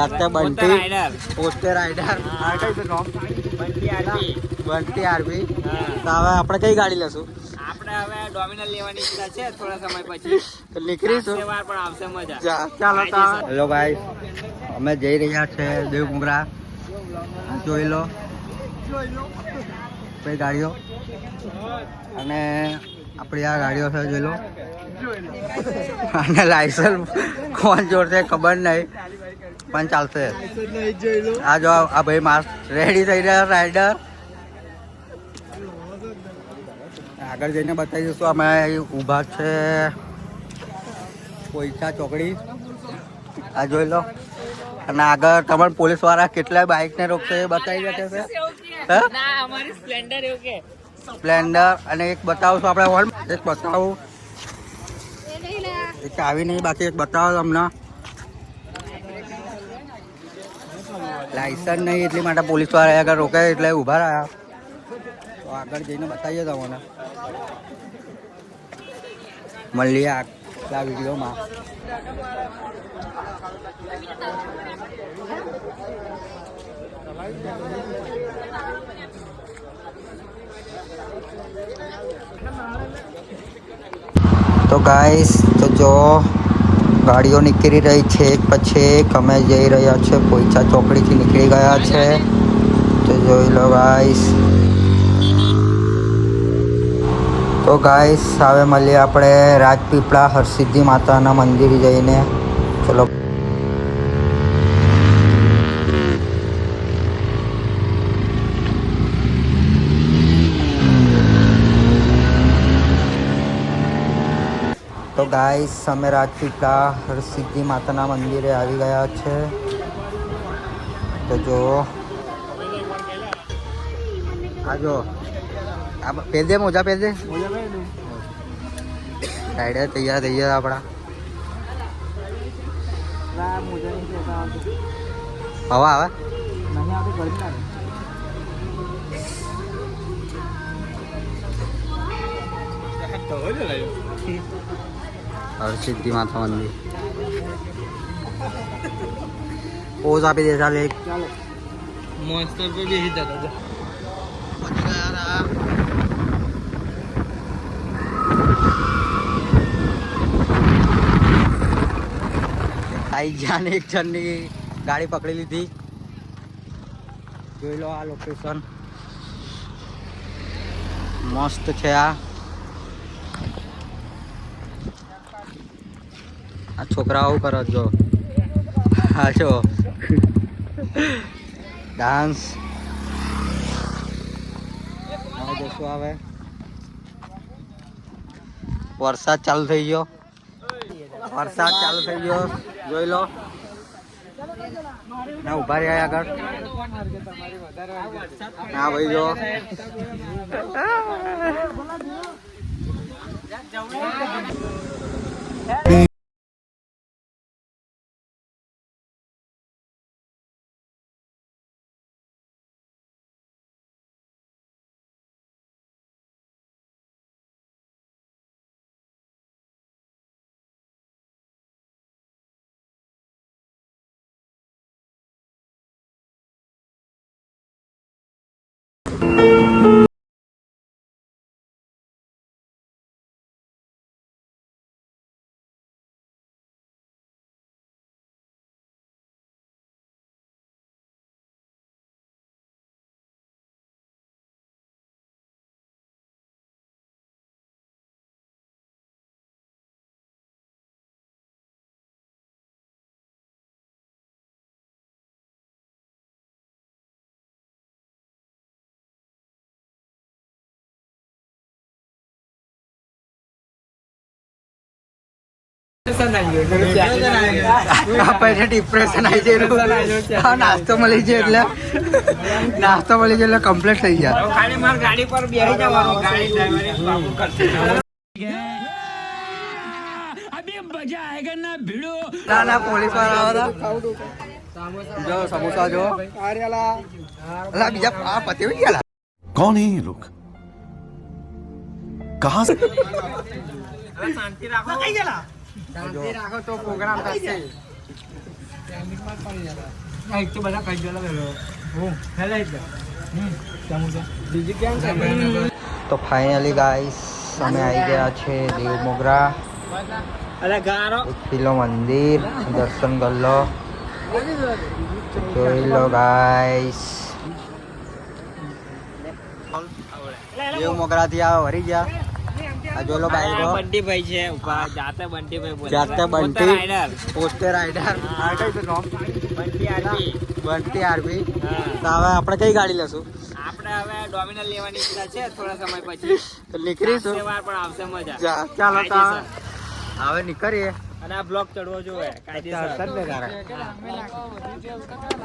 જાતે Bunty poster rider Bunty RB. તો હવે આપણે કઈ ગાડી લેશું? આપણે હવે ડોમિનર લેવાની ઈચ્છા છે થોડા સમય પછી. તો નીકળીશું પણ આવશે મજા. ચાલો. હેલો ગાઈસ, અમે જઈ રહ્યા છે દેવમુગરા. જોઈ લો કઈ ગાડીઓ, અને આપણી આ ગાડીઓ છે જોઈ લો. અને લાયસન્સ કોણ જોડશે ખબર નહીં, પણ ચાલશે. આ જો આ ભાઈ માસ્ક રેડી થઈ રહ્યા રાઈડર. આગળ જઈને બતાવી દઈશું. અમે ઊભા છે પોઈચા ચોકડી. આ જોઈ લો. અને આગળ તમારે પોલીસ વાળા કેટલા બાઇક ને રોકશે એ બતાવી શકે છે. સ્પ્લેન્ડર. અને એક બતાવશું આપણે હોલ. એક બતાવું, એક આવી નહીં, બાકી એક બતાવો તમને. લાયસન્સ નહીં એટલી માટે પોલીસ વાળા આગળ રોકાય એટલે ઊભા રહ્યા. તો આગળ જઈને બતાવીએ તમને. મળીએ આગલા વિડીયોમાં. તો ગાઈસ, તો જો ગાડીઓ નીકળી રહી છે એક પછી એક. અમે જઈ રહ્યા છે પોઈચા ચોકડીથી નીકળી ગયા છે. તો જોઈ લો ગાઈસ. તો ગાઈસ હવે મળીએ આપણે રાજપીપળા હરસિદ્ધિ માતાના મંદિર જઈને. ચલો. તો ગાઈસ અમે રાજપીપળા હરસિદ્ધિ માતાના મંદિરે આવી ગયા છે. તો જો આ જો પહેરદે મોજા પહેરદે. રાઈડર તૈયાર થઈ ગયા આપણા. હવા આવે હરસિદ્ધિ માતા મંદિર. પોઝ આપી દે ચાલે. મોન્સ્ટર पे भी इधर આઈ જાને એક જણની ગાડી પકડી લીધી. જોઈ લો આ લોકેશન મસ્ત છે. આ છોકરાઓ કરો જો. હા જો ડાન્સ. હવે જશું. આવે વરસાદ ચાલુ થઈ ગયો. જોઈ લો. ના ઉભા રહ્યા આગળ. હા ભાઈ જો. ડિપ્રેશન આવી જાય. નાસ્તો મળી જાય એટલે કમ્પ્લીટ થઈ જાય. ગાડી પર બેસી જવાનું. ના પોલીસ વાળા જો સમોસા જો. બીજા પતિ ગયા. कौन है ये लोग? कहां से? શાંતિ રાખો. કઈ ગયેલા? શાંતિ રાખો તો પ્રોગ્રામ થશે. એક તો બધા કઈ ગયેલા વેલો હું હેલા એક બીજું કેમ છે તો ફાઇનલી ગાઈસ અમે આવી ગયા છે દેવ મોગરા અરે ગારો પેલો મંદિર દર્શન કરી લો જોઈ લો ગાઈસ દેવ મોગરા થી આવો વરી ગયા આ જોઈ લો બાઈકો બંટીભાઈ છે ઉભા જાતે બંટીભાઈ બોલે જાતે Bunty poster rider Bunty RB Bunty RB હા તો હવે આપણે કઈ ગાડી લેશું આપણે હવે ડોમિનલ લેવાની ઈચ્છા છે થોડા સમય પછી તો નીકળીશું તહેવાર પણ આવશે મજા ચાલો તો કાયદેસર. હવે નીકળીએ અને આ બ્લોક ચડવો જોઈએ કાયદેસર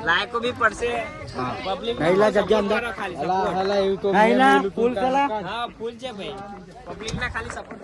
લાયકો બી પડશે હા. પબ્લિક પહેલા જગ્યા અંદર ખાલી support. હા ફૂલ છે ભાઈ પબ્લિક ના ખાલી સપોર્ટ